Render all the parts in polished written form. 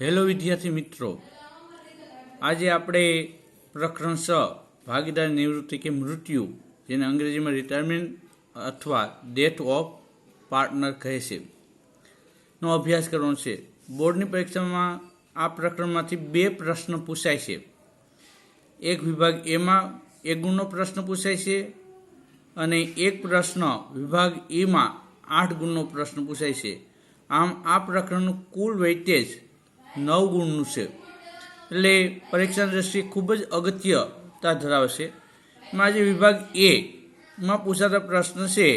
Hello વિદ્યાર્થી મિત્રો, આજે આપણે પ્રકરણ 6 ભાગીદાર નિવૃત્તિ કે મૃત્યુ, જેને અંગ્રેજીમાં રિટાયરમેન્ટ અથવા ડેથ ઓફ પાર્ટનર કહે છે, નો અભ્યાસ કરવાનો છે. બોર્ડની પરીક્ષામાં આ પ્રકરણમાંથી 2 પ્રશ્ન પૂછાય છે. એક વિભાગ એમાં 1 ગુણનો પ્રશ્ન પૂછાય છે અને એક પ્રશ્ન વિભાગ એમાં 8 ગુણનો પ્રશ્ન પૂછાય છે. આમ આ પ્રકરણનું કુલ વેઇટેજ 9 ગુણનું છે. એટલે પરીક્ષાની દ્રષ્ટિએ ખૂબ જ અગત્યતા ધરાવે છે. એમાં આજે વિભાગ એમાં પૂછાતા પ્રશ્ન છે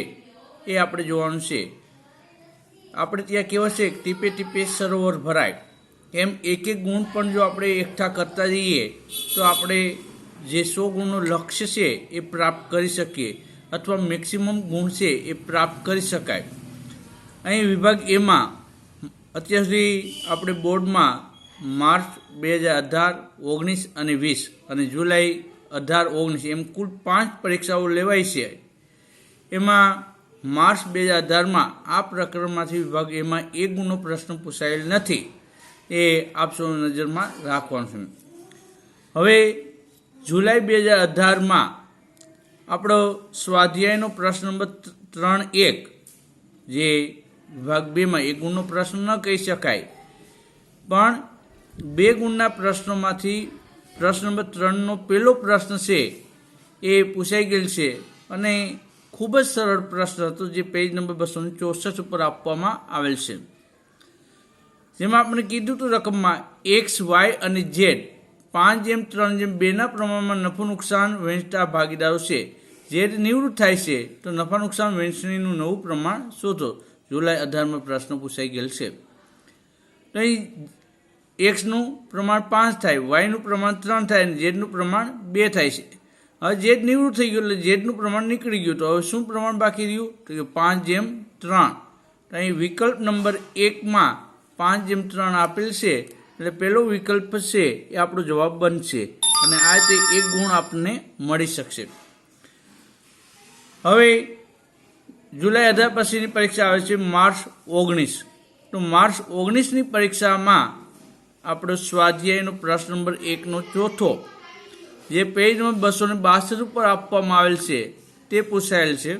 એ આપણે જોવાનું છે. આપણે ત્યાં કહેવાય છે ટીપે ટીપે સરોવર ભરાય, એમ એક ગુણ પણ જો આપણે એકઠા કરતા જઈએ તો આપણે જે 100 ગુણનું લક્ષ્ય છે એ પ્રાપ્ત કરી શકીએ, અથવા મેક્સિમમ ગુણ છે એ પ્રાપ્ત કરી શકાય. અહીં વિભાગ એમાં અત્યાર સુધી આપણે બોર્ડમાં માર્ચ 2018, 19 અને 20 અને જુલાઈ 18, 19 એમ કુલ 5 પરીક્ષાઓ લેવાય છે. એમાં માર્ચ 2018માં આ પ્રકરણમાંથી વિભાગ એમાં 1 ગુણનો પ્રશ્ન પૂછાયેલ નથી. એ આપ સૌ નજરમાં રાખવાનું છે. હવે જુલાઈ 2018માં આપણો સ્વાધ્યાયનો પ્રશ્ન નંબર 3.1, જે વિભાગ 2માં 1 ગુણનો પ્રશ્ન ન કહી શકાય, પણ 2 ગુણના પ્રશ્નોમાંથી પ્રશ્ન નંબર 3નો પહેલો પ્રશ્ન છે એ પૂછાઈ ગયેલ છે અને ખૂબ જ સરળ પ્રશ્ન હતો, જે પેજ નંબર 264 ઉપર આપવામાં આવેલ છે. જેમાં આપણે કીધું હતું રકમમાં x, y અને z 5:3:2ના પ્રમાણમાં નફો નુકસાન વહેંચતા ભાગીદારો છે. જે નિવૃત્ત થાય છે તો નફા નુકસાન વહેંચણીનું નવું પ્રમાણ શોધો. જુલાઈ 18માં પ્રશ્ન પૂછાઈ ગયેલ છે. તો અહીં એક્સનું પ્રમાણ 5 થાય, વાયનું પ્રમાણ 3 થાય અને ઝેડનું પ્રમાણ 2 થાય છે. હવે ઝેડ નિવૃત્ત થઈ ગયું એટલે ઝેડનું પ્રમાણ નીકળી ગયું, તો હવે શું પ્રમાણ બાકી રહ્યું? તો કે 5:3. તો અહીં વિકલ્પ નંબર 1માં 5:3 આપેલ છે, એટલે પહેલો વિકલ્પ છે એ આપણો જવાબ બનશે અને આ રીતે 1 ગુણ આપણને મળી શકશે. હવે જુલાઈ 18 પછીની પરીક્ષા આવે છે માર્ચ 19. તો માર્ચ 19ની પરીક્ષામાં આપણો સ્વાધ્યાયનો પ્રશ્ન નંબર 1નો ચોથો, જે પેજ નંબર 262 ઉપર આપવામાં આવેલ છે, તે પૂછાયેલ છે.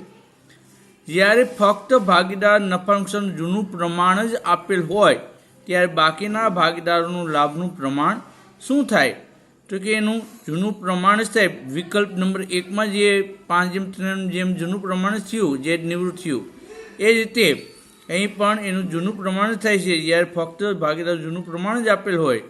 જ્યારે ફક્ત ભાગીદાર નફા નુકસાન જૂનું પ્રમાણ જ આપેલ હોય ત્યારે બાકીના ભાગીદારોનું લાભનું પ્રમાણ શું થાય? તો કે એનું જૂનું પ્રમાણ જ થાય. વિકલ્પ નંબર 1માં જે 5:3 જેમ જૂનું પ્રમાણ થયું, જે નિવૃત્ત થયું, એ રીતે અહીં પણ એનું જૂનું પ્રમાણ જ થાય છે. જ્યારે ફક્ત ભાગીદાર જૂનું પ્રમાણ જ આપેલ હોય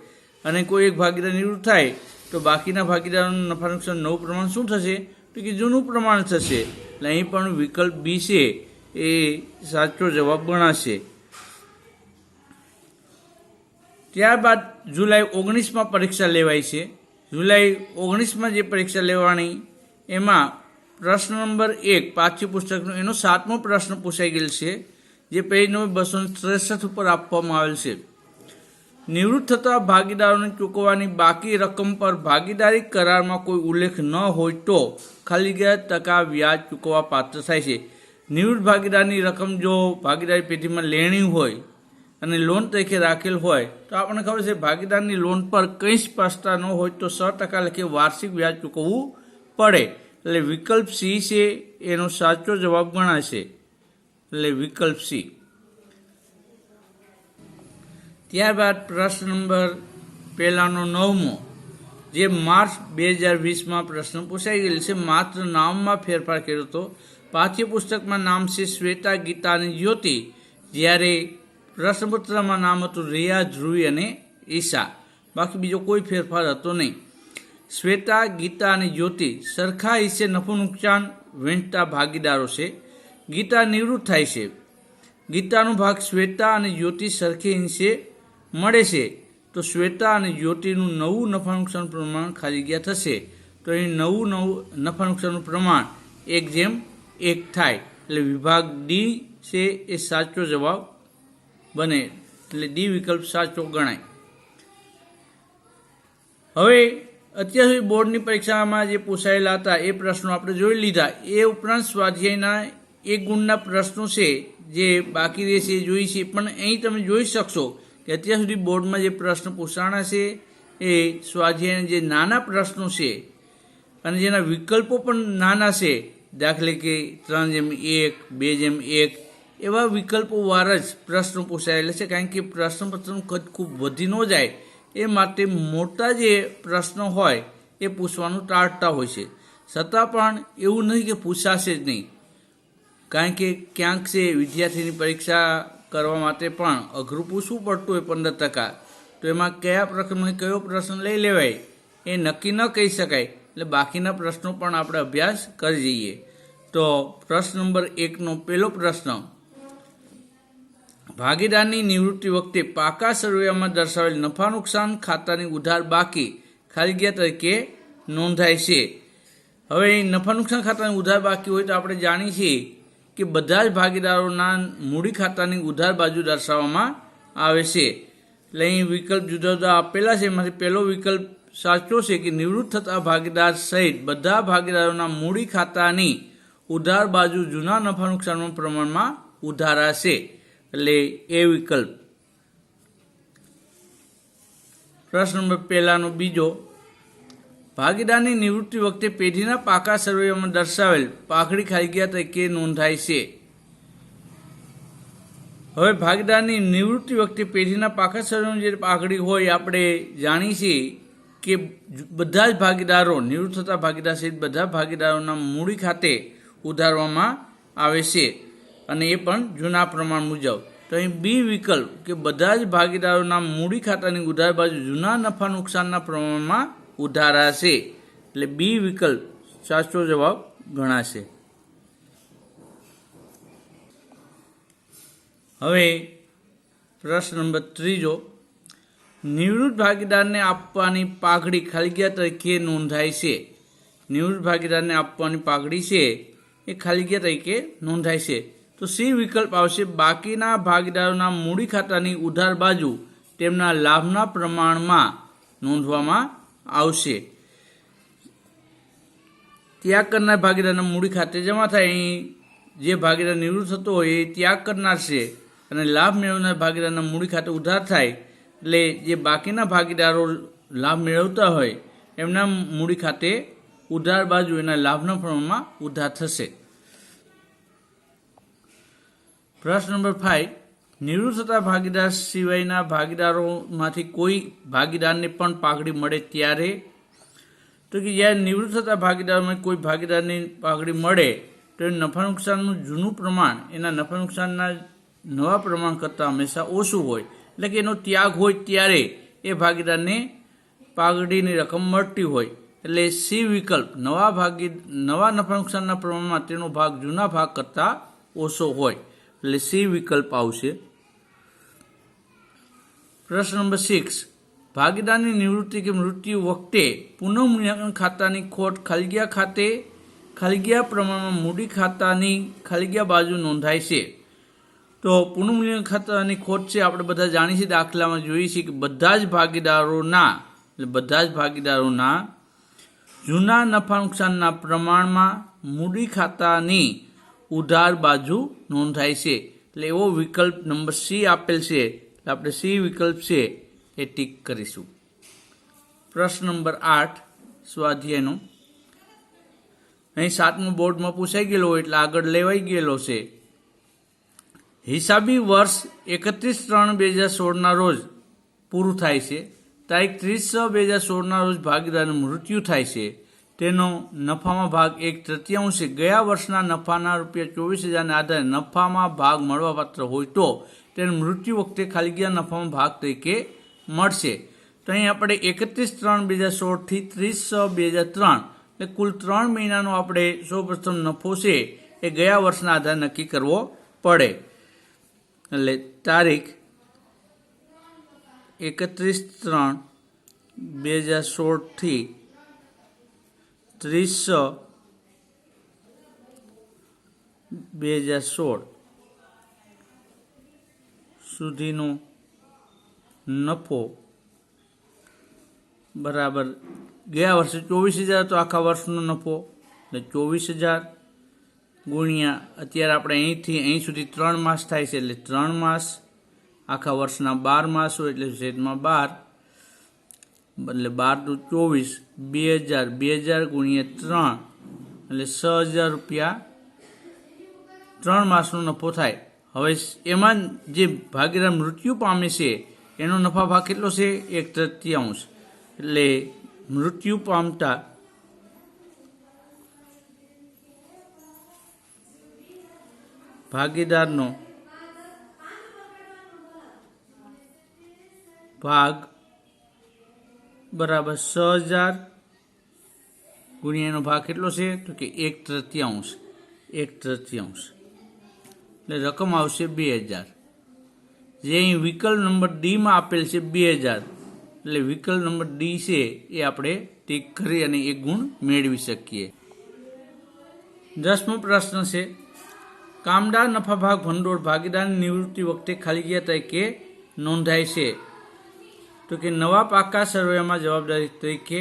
અને કોઈ એક ભાગીદાર નિવૃત્ત થાય તો બાકીના ભાગીદારોનું નફા નુકસાન નવું પ્રમાણ શું થશે? તો કે જૂનું પ્રમાણ થશે. એટલે અહીં પણ વિકલ્પ બી છે એ સાચો જવાબ ગણાશે. ત્યારબાદ જુલાઈ 19માં પરીક્ષા લેવાય છે. જુલાઈ 19માં જે પરીક્ષા લેવાની, એમાં પ્રશ્ન નંબર 1 પાઠ્યપુસ્તકનો એનો 7મો પ્રશ્ન પૂછાઈ ગયેલ છે, જે પેજ નંબર 263 ઉપર આપવામાં આવેલ છે. નિવૃત્ત થતા ભાગીદારોને ચૂકવવાની બાકી રકમ પર ભાગીદારી કરારમાં કોઈ ઉલ્લેખ ન હોય તો ખાલી ટકા વ્યાજ ચૂકવવા પાત્ર થાય છે. નિવૃત્ત ભાગીદારની રકમ જો ભાગીદારી પેઢીમાં લેણી હોય અને લોન તરીકે રાખેલ હોય તો આપણને ખબર છે ભાગીદારની લોન પર કંઈ સ્પષ્ટતા ન હોય તો 100% લખે વાર્ષિક વ્યાજ ચૂકવવું પડે. એટલે વિકલ્પ સી છે એનો સાચો જવાબ ગણાશે. એટલે વિકલ્પ સી. ત્યારબાદ પ્રશ્ન નંબર પહેલાનો 9મો, જે માર્ચ 2020માં પ્રશ્ન પૂછાઈ ગયેલ છે. માત્ર નામમાં ફેરફાર કર્યો હતો. પાઠ્યપુસ્તકમાં નામ છે શ્વેતા, ગીતા અને જ્યોતિ, જ્યારે પ્રશ્નપત્રમાં નામ હતું રિયા, ધ્રુવી અને ઈશા. બાકી બીજો કોઈ ફેરફાર હતો નહીં. શ્વેતા, ગીતા અને જ્યોતિ સરખા હિસ્સે નફો નુકસાન વહેંચતા ભાગીદારો છે. ગીતા નિવૃત્ત થાય છે. ગીતાનો ભાગ શ્વેતા અને જ્યોતિ સરખે હિસ્સે મળે છે. તો શ્વેતા અને જ્યોતિનું નવું નફા નુકસાન પ્રમાણ ખાલી ગયા થશે. તો અહીં નવું નફા નુકસાનનું પ્રમાણ 1:1 થાય. એટલે વિભાગ ડી છે એ સાચો જવાબ બને. એટલે ડી વિકલ્પ સાચો ગણાય. હવે અત્યાર સુધી બોર્ડની પરીક્ષામાં જે પૂછાયેલા હતા એ પ્રશ્નો આપણે જોઈ લીધા. એ ઉપરાંત સ્વાધ્યાયના 1 ગુણના પ્રશ્નો છે જે બાકી રહેશે એ જોઈ છે. પણ અહીં તમે જોઈ શકશો કે અત્યાર સુધી બોર્ડમાં જે પ્રશ્ન પૂછાણા છે એ સ્વાધ્યાયના જે નાના પ્રશ્નો છે અને જેના વિકલ્પો પણ નાના છે, દાખલે કે 3:1, 2:1 એવા વિકલ્પોવાળા જ પ્રશ્નો પૂછાયેલા છે, કારણ કે પ્રશ્નપત્રનું કદ ખૂબ વધી ન જાય એ માટે મોટા જે પ્રશ્નો હોય એ પૂછવાનું ટાળતા હોય છે. છતાં પણ એવું નહીં કે પૂછાશે જ નહીં, કારણ કે ક્યાંક છે વિદ્યાર્થીની પરીક્ષા કરવા માટે પણ અઘરું પૂછવું પડતું હોય 15%, તો એમાં કયા પ્રકરણમાં કયો પ્રશ્ન લઈ લેવાય એ નક્કી ન કહી શકાય, એટલે બાકીના પ્રશ્નો પણ આપણે અભ્યાસ કરી જઈએ. તો પ્રશ્ન નંબર 1નો પહેલો પ્રશ્ન, ભાગીદારની નિવૃત્તિ વખતે પાકા સરવૈયામાં દર્શાવેલ નફા નુકસાન ખાતાની ઉધાર બાકી ખાલી જગ્યા તરીકે નોંધાય છે. હવે નફા નુકસાન ખાતાની ઉધાર બાકી હોય તો આપણે જાણીએ છીએ કે બધા જ ભાગીદારોના મૂડી ખાતાની ઉધાર બાજુ દર્શાવવામાં આવે છે. એટલે અહીં વિકલ્પ જુદા જુદા આપેલા છે, એમાંથી પહેલો વિકલ્પ સાચો છે કે નિવૃત્ત થતા ભાગીદાર સહિત બધા ભાગીદારોના મૂડી ખાતાની ઉધાર બાજુ જૂના નફા નુકસાનના પ્રમાણમાં ઉધારાશે, એટલે એ વિકલ્પ. પ્રશ્ન નંબર પહેલાનો બીજો, ભાગીદારની નિવૃત્તિ વખતે પેઢીના પાકા સરવૈયામાં દર્શાવેલ પાઘડી ખાલી જગ્યા તરીકે નોંધાય છે. હવે ભાગીદારની નિવૃત્તિ વખતે પેઢીના પાકા સરવૈયામાં જે પાઘડી હોય આપણે જાણીએ છીએ કે બધા જ ભાગીદારો, નિવૃત્ત થતા ભાગીદાર સહિત બધા ભાગીદારોના મૂડી ખાતે ઉધારવામાં આવે છે, અને એ પણ જૂના પ્રમાણ મુજબ. તો અહીં બી વિકલ્પ કે બધા જ ભાગીદારોના મૂડી ખાતાની ઉધાર બાજુ જૂના નફા નુકસાનના પ્રમાણમાં ઉધારાશે, એટલે બી વિકલ્પ સાચો જવાબ ગણાશે. હવે પ્રશ્ન નંબર ત્રીજો, નિવૃત્ત ભાગીદારને આપવાની પાઘડી ખાલી જગ્યા તરીકે નોંધાય છે. નિવૃત્ત ભાગીદારને આપવાની પાઘડી છે એ ખાલી જગ્યા તરીકે નોંધાય છે. તો સી વિકલ્પ આવશે, બાકીના ભાગીદારોના મૂડી ખાતાની ઉધાર બાજુ તેમના લાભના પ્રમાણમાં નોંધવામાં આવશે. ત્યાગ કરનાર ભાગીદારના મૂડી ખાતે જમા થાય. અહીં જે ભાગીદાર નિવૃત્ત થતો હોય એ ત્યાગ કરનાર છે, અને લાભ મેળવનાર ભાગીદારના મૂડી ખાતે ઉધાર થાય, એટલે જે બાકીના ભાગીદારો લાભ મેળવતા હોય એમના મૂડી ખાતે ઉધાર બાજુ એના લાભના પ્રમાણમાં ઉધાર થશે. પ્રશ્ન નંબર 5, નિવૃત્ત થતા ભાગીદાર સિવાયના ભાગીદારોમાંથી કોઈ ભાગીદારને પણ પાઘડી મળે ત્યારે, તો કે જ્યારે નિવૃત્ત થતા ભાગીદારોમાં કોઈ ભાગીદારની પાઘડી મળે તો એ નફા નુકસાનનું જૂનું પ્રમાણ એના નફા નુકસાનના નવા પ્રમાણ કરતાં હંમેશા ઓછું હોય, એટલે કે એનો ત્યાગ હોય ત્યારે એ ભાગીદારને પાઘડીની રકમ મળતી હોય, એટલે સી વિકલ્પ નવા નફા નુકસાનના પ્રમાણમાં તેનો ભાગ જૂના ભાગ કરતાં ઓછો હોય, એટલે સી વિકલ્પ આવશે. પ્રશ્ન નંબર 6, ભાગીદારની નિવૃત્તિ કે મૃત્યુ વખતે પુનઃમૂલ્યાંકન ખાતાની ખોટ ખાલી જગ્યા ખાતે ખાલી જગ્યા પ્રમાણમાં મૂડી ખાતાની ખાલી જગ્યા બાજુ નોંધાય છે. તો પુનઃમૂલ્યાંકન ખાતાની ખોટ છે આપણે બધા જાણીએ છીએ, દાખલામાં જોઈએ છીએ કે બધા જ ભાગીદારોના જૂના નફા નુકસાનના પ્રમાણમાં મૂડી ખાતાની ઉધાર બાજુ નોંધાય છે, એટલે એવો વિકલ્પ નંબર સી આપેલ છે, એટલે આપણે સી વિકલ્પ છે એ ટીક કરીશું. પ્રશ્ન નંબર 8 સ્વાધ્યાયનો, અહીં 7મો બોર્ડમાં પૂછાઈ ગયેલો હોય એટલે આગળ લેવાઈ ગયેલો છે. હિસાબી વર્ષ 31/3/2016ના રોજ પૂરું થાય છે. તારીખ 30/6/2016ના રોજ ભાગીદારનું મૃત્યુ થાય છે. તેનો નફામાં ભાગ 1/3 છે. ગયા વર્ષના નફાના ₹24,000 ના આધારે નફામાં ભાગ મળવાપાત્ર હોય તો તેને મૃત્યુ વખતે ખાલી ગયા નફામાં ભાગ તરીકે મળશે. તો અહીં આપણે 31/3/2016 થી 30/6/2003 એટલે કુલ 3 મહિનાનો આપણે સૌપ્રથમ નફો છે એ ગયા વર્ષના આધારે નક્કી કરવો પડે. એટલે તારીખ 31/3/2016 થી 30/6/2016 સુધીનો નફો બરાબર ગયા વર્ષે 24,000 તો આખા વર્ષનો નફો, એટલે 24,000 ગુણ્યા અત્યારે આપણે અહીંથી અહીં સુધી 3 માસ થાય છે, એટલે 3 માસ આખા વર્ષના 12 માસો એટલે છેદમાં 12, એટલે 12 × 24, 2000, 2000 × 3 એટલે 6000 રૂપિયા 3 માસનો નફો થાય. હવે એમાં જે ભાગીદાર મૃત્યુ પામે છે એનો નફા ભાગ કેટલો છે? 1/3. એટલે મૃત્યુ પામતા ભાગીદારનો ભાગ બરાબર 6000 ગુણ્યા એનો ભાગ કેટલો છે? તો કે 1/3. 1/3 એટલે રકમ આવશે 2000. જે અહીં વિકલ્પ નંબર ડીમાં આપેલ છે 2000, એટલે વિકલ્પ નંબર ડી છે એ આપણે ટીક કરી અને એક ગુણ મેળવી શકીએ. 10મો પ્રશ્ન છે, કામદાર નફા ભાગ ભંડોળ ભાગીદારની નિવૃત્તિ વખતે ખાલી જગ્યા તરીકે નોંધાય છે. તો કે નવા પાકા સર્વેમાં જવાબદારી તરીકે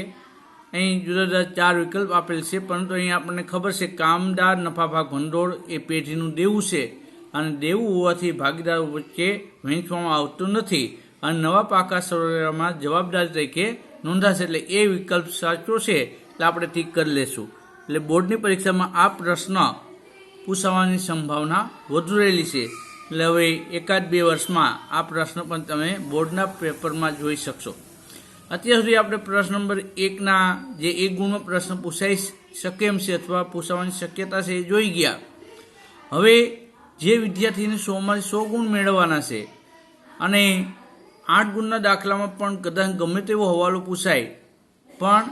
અહીં જુદા જુદા 4 વિકલ્પ આપેલ છે, પરંતુ અહીં આપણને ખબર છે કામદાર નફા ભાગ ભંડોળ એ પેઢીનું દેવું છે અને દેવું હોવાથી ભાગીદારો વચ્ચે વહેંચવામાં આવતું નથી અને નવા પાકા સર્વેમાં જવાબદારી તરીકે નોંધાશે. એટલે એ વિકલ્પ સાચો છે, એટલે આપણે ટીક કરી લેશું. એટલે બોર્ડની પરીક્ષામાં આ પ્રશ્ન પૂછાવાની સંભાવના વધુ રહેલી છે. એટલે હવે 1-2 વર્ષમાં આ પ્રશ્ન પણ તમે બોર્ડના પેપરમાં જોઈ શકશો. અત્યાર સુધી આપણે પ્રશ્ન નંબર 1ના જે 1 ગુણમાં પ્રશ્ન પૂછાઈ શકે એમ છે અથવા પૂછાવાની શક્યતા છે એ જોઈ ગયા. હવે જે વિદ્યાર્થીને 100માંથી 100 ગુણ મેળવવાના છે અને 8 ગુણના દાખલામાં પણ કદાચ ગમે તેવો હવાલો પૂછાય પણ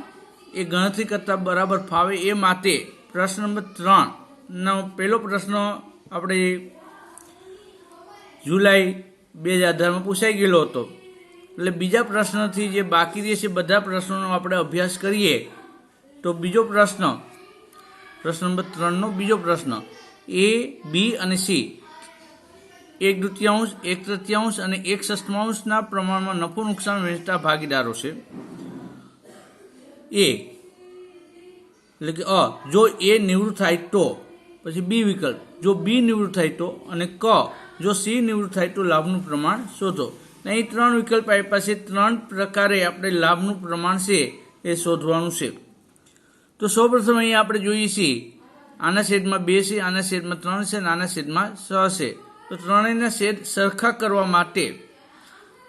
એ ગણતરી કરતાં બરાબર ફાવે એ માટે પ્રશ્ન નંબર 3નો પહેલો પ્રશ્ન આપણે જુલાઈ 2018માં પૂછાઈ ગયેલો હતો. એટલે બીજા પ્રશ્નથી જે બાકી રહેશે બધા પ્રશ્નોનો આપણે અભ્યાસ કરીએ તો બીજો પ્રશ્ન નંબર 3નો બીજો પ્રશ્ન એ, બી અને સી 1/2, 1/3 અને 1/6 પ્રમાણમાં નફો નુકસાન વહેંચતા ભાગીદારો છે. એ એટલે કે જો એ નિવૃત્ત થાય તો, પછી બી વિકલ્પ જો બી નિવૃત્ત થાય તો, અને ક જો સી નિવૃત્ત થાય તો લાભનું પ્રમાણ શોધો. અહીં 3 વિકલ્પ આપ્યા છે. 3 પ્રકારે આપણે લાભનું પ્રમાણ છે એ શોધવાનું છે. તો સૌપ્રથમ અહીંયા આપણે જોઈએ છીએ આના છેદમાં 2 છે, આના છેદમાં 3 છે અને આના છેદમાં 6 છે. તો ત્રણેયના છેદ સરખા કરવા માટે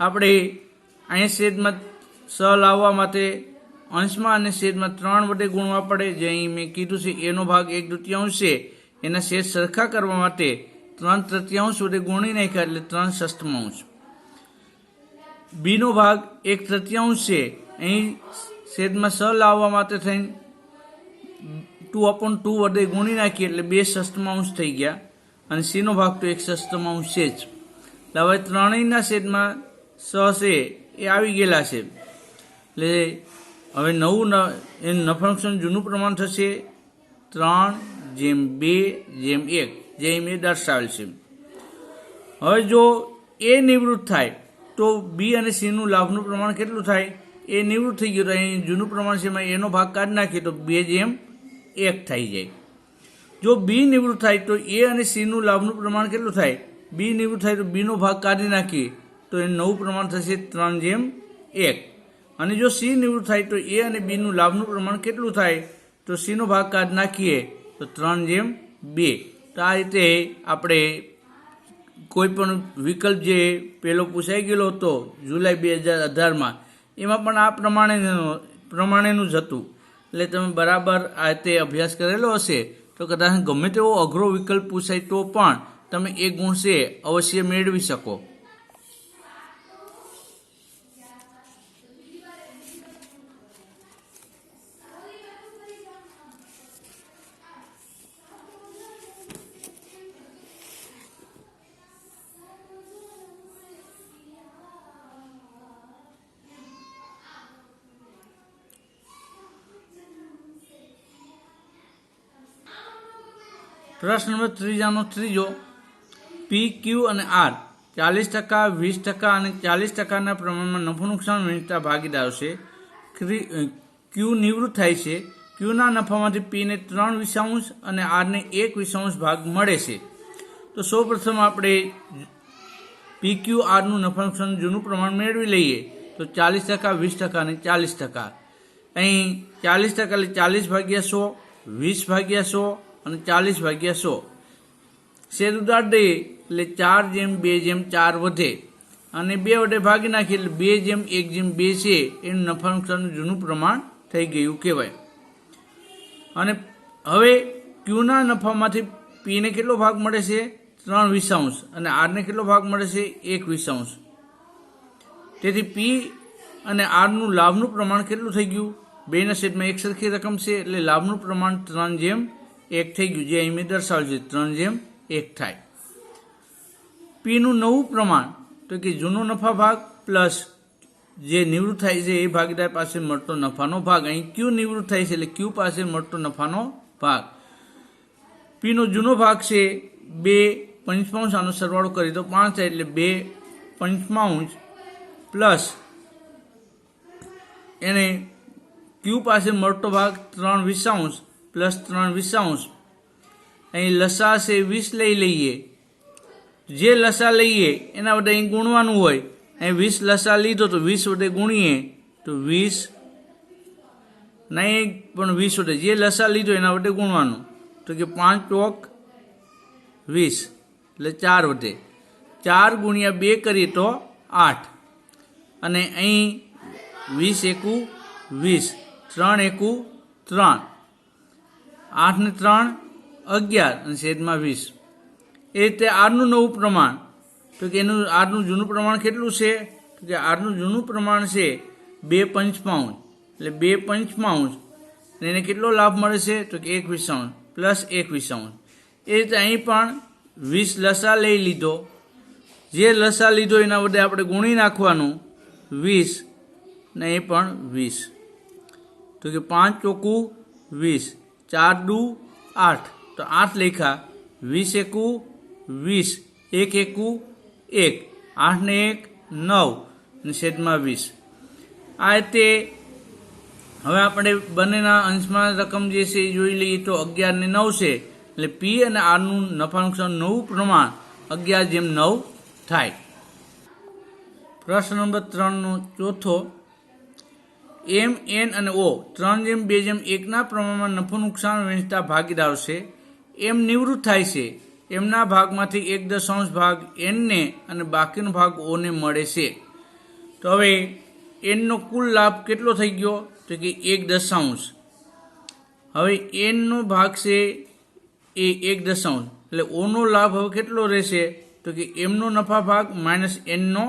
આપણે અહીંયા છેદમાં 6 લાવવા માટે અંશમાં અને છેદમાં 3 વડે ગુણવા પડે. જે અહીં મેં કીધું છે એનો ભાગ 1/2 છે, એના છેદ સરખા કરવા માટે 3/3 વડે ગુણી નાખ્યા એટલે 3/6. બીનો ભાગ 1/3 છે, અહીં છેદમાં 6 લાવવા માટે થઈને 2/2 વડે ગુણી નાખીએ એટલે 2/6 થઈ ગયા અને સીનો ભાગ તો 1/6 છે જ. એટલે હવે ત્રણેયના છેદમાં 6 છે એ આવી ગયેલા છે. એટલે હવે નવું નફા નુકસાન જૂનું પ્રમાણ થશે 3/2/1 જે મેં દર્શાવેલ છે. હવે જો એ નિવૃત્ત થાય તો બી અને સીનું લાભનું પ્રમાણ કેટલું થાય? એ નિવૃત્ત થઈ ગયું તો અહીં જૂનું પ્રમાણ છે એમાં એનો ભાગ કાઢી નાખીએ તો 2/1 થઈ જાય. જો બી નિવૃત્ત થાય તો એ અને સીનું લાભનું પ્રમાણ કેટલું થાય? બી નિવૃત્ત થાય તો બીનો ભાગ કાઢી નાખીએ તો એ નવું પ્રમાણ થશે 3/1. અને જો સી નિવૃત્ત થાય તો એ અને બીનું લાભનું પ્રમાણ કેટલું થાય? તો સીનો ભાગ કાઢી નાખીએ તો 3/2. તો આ રીતે આપણે કોઈ પણ વિકલ્પ જે પહેલો પૂછાઈ ગયેલો હતો જુલાઈ 2018માં એમાં પણ આ પ્રમાણેનું જ હતું. એટલે તમે બરાબર આ રીતે અભ્યાસ કરેલો હશે તો કદાચ ગમે તેવો અઘરો વિકલ્પ પૂછાય તો પણ તમે 1 ગુણ છે અવશ્ય મેળવી શકો. પ્રશ્ન નંબર 3નો ત્રીજો, પી, ક્યુ અને આર 40%, 20% અને 40%ના પ્રમાણમાં નફો નુકસાન વહેંચતા ભાગીદારો છે. ક્યુ નિવૃત્ત થાય છે. ક્યુના નફામાંથી પીને 3/20 અને આરને 1/20 ભાગ મળે છે. તો સૌપ્રથમ આપણે PQRનું નફા નુકસાન જૂનું પ્રમાણ મેળવી લઈએ તો 40%, 20% અને 40%. અહીં 40% એટલે 40/100, 20/100 અને 40/100. શેર ઉધાર દઈએ એટલે 4:2:4 વધે અને 2 વડે ભાગી નાખીએ એટલે 2:1:2 છે એનું નફા નુકસાનનું જૂનું પ્રમાણ થઈ ગયું કહેવાય. અને હવે ક્યુના નફામાંથી પીને કેટલો ભાગ મળે છે? 3/20 અને આરને કેટલો ભાગ મળે છે? 1/20. તેથી પી અને આરનું લાભનું પ્રમાણ કેટલું થઈ ગયું? બેના છેદમાં એક સરખી રકમ છે એટલે લાભનું પ્રમાણ 3:1 થઈ ગયું, જે અહીં મેં દર્શાવ્યું છે 3:1 થાય. પીનું નવું પ્રમાણ તો કે જૂનો નફા ભાગ પ્લસ જે નિવૃત્ત થાય છે એ ભાગીદાર પાસે મળતો નફાનો ભાગ. અહીં ક્યુ નિવૃત્ત થાય છે એટલે ક્યુ પાસે મળતો નફાનો ભાગ. પીનો જૂનો ભાગ છે 2/5, આનો સરવાળો કરી તો 5 થાય એટલે 2/5 પ્લસ એને ક્યુ પાસે મળતો ભાગ 3/20 પ્લસ 3/20. અહીં લસા છે 20 લઈ લઈએ. જે લસા લઈએ એના વડે અહીં ગુણવાનું હોય. અહીં 20 લસા લીધો તો 20 વડે ગુણીએ તો 20 નહીં પણ 20 વડે જે લસા લીધો એના વડે ગુણવાનું તો કે 5 ચોક 20 એટલે 4 વધે. 4 ગુણ્યા 2 કરીએ તો 8 અને અહીં 20 એકુ 20, 3 એકુ 3, 8 ને 3 11 અને છેદમાં 20. એ રીતે આરનું નવું પ્રમાણ તો કે એનું આરનું જૂનું પ્રમાણ કેટલું છે? તો કે આરનું જૂનું પ્રમાણ છે 2/5 એટલે 2/5 અને એને કેટલો લાભ મળે છે? તો કે 1/20 પ્લસ 1/20. એ રીતે અહીં પણ 20 લસા લઈ લીધો. જે લસા લીધો એના વડે આપણે ગુણી નાખવાનું 20 ને એ પણ 20 તો કે 5 ચોકુ 20, 4 દુ 8 તો 8 લખ્યા. 20 એકુ 20, 1 એકુ 1, 8 ને 1 9 અને છેદમાં 20. આ રીતે હવે આપણે બંનેના અંશમાં રકમ જે છે એ જોઈ લઈએ તો 11 ને 9 છે એટલે પી અને આરનું નફા નુકસાન નવું પ્રમાણ 11:9 થાય. પ્રશ્ન નંબર 3નો ચોથો. એમ, એન અને ઓ 3:2:1 પ્રમાણમાં નફો નુકસાન વહેંચતા ભાગીદારો છે. એમ નિવૃત્ત થાય છે. એમના ભાગમાંથી 1/10 ભાગ એનને અને બાકીનો ભાગ ઓને મળે છે. તો હવે એનનો કુલ લાભ કેટલો થઈ ગયો? તો કે 1/10. હવે એનનો ભાગ છે એ 1/10 એટલે ઓનો લાભ હવે કેટલો રહેશે? તો કે એમનો નફા ભાગ માઇનસ એનનો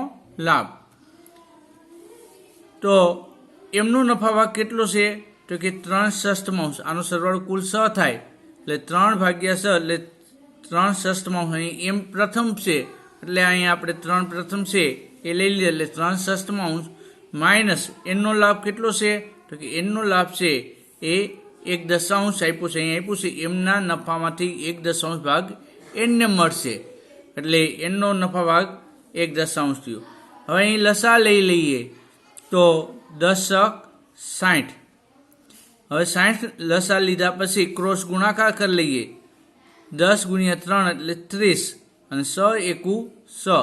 લાભ. તો એમનો નફા ભાગ કેટલો છે? તો કે 3/6. આનો સરવાળો કુલ 6 થાય એટલે 3/6 એટલે 3/6. અહીં એમ પ્રથમ છે એટલે અહીં આપણે 3 પ્રથમ છે એ લઈ લીધે એટલે 3/6 માઇનસ એનનો લાભ કેટલો છે? તો કે એનનો લાભ છે એ 1/10 આપ્યું છે. અહીં આપ્યું છે એમના નફામાંથી 1/10 ભાગ એનને મળશે એટલે એનનો નફા ભાગ 1/10 થયો. હવે અહીં લસા લઈ લઈએ તો 10×60. હવે 60 લસા લીધા પછી ક્રોસ ગુણાકાર કરી લઈએ. 10 × 3 એટલે 30 અને 6 એકુ 6.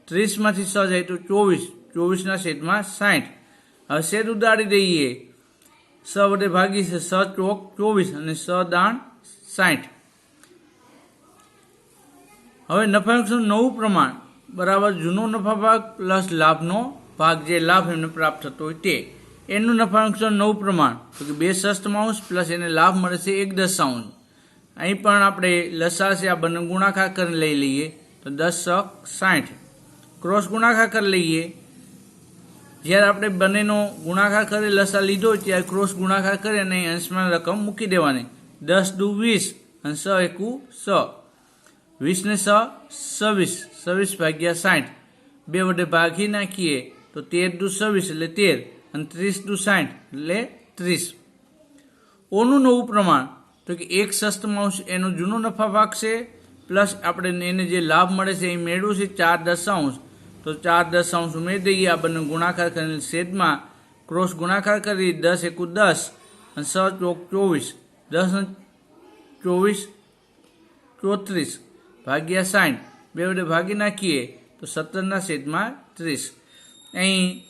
30 માંથી 6 જાય તો 24, 24 છેદમાં 60. હવે છેદ ઉડાડી દઈએ. 6 વડે ભાગી છે 6 ચોક 24 અને 6 દાણ 60. હવે નફા નુકસાન નવું પ્રમાણ બરાબર જૂનો નફા ભાગ પ્લસ લાભનો ભાગ, જે લાભ એમને પ્રાપ્ત થતો હોય તે. એનું નફા નુકસાન નવું પ્રમાણ તો કે 2/6 પ્લસ એને લાભ મળે છે 1/10. અહીં પણ આપણે લસા છે આ બંને ગુણાકાર કરી લઈ લઈએ તો 10×60. ક્રોસ ગુણાકાર કરી લઈએ. જ્યારે આપણે બંનેનો ગુણાકાર કરી લસા લીધો ત્યારે ક્રોસ ગુણાકાર કરી અને અંશમાં રકમ મૂકી દેવાની. 10 દુ 20 અને 6 એકુ 6. 20 ને 6 26, 26/60. 2 વડે ભાગી નાખીએ તો 13 દુ 26 એટલે 13 અને 30 દુ 60 એટલે 30. ઓનું નવું પ્રમાણ તો કે 1/6 એનો જૂનો નફા ભાગ છે પ્લસ આપણે એને જે લાભ મળે છે એ મેળવ્યું છે 4/10 તો 4/10 ઉમેરી દઈએ. આ બંને ગુણાકાર કરીને છેદમાં ક્રોસ ગુણાકાર કરી 10 એકુ 10 અને 6 ચોક 24, 10 અને 24 34 ભાગ્યા 60. 2 વડે ભાગી નાખીએ તો 17/30. અહીં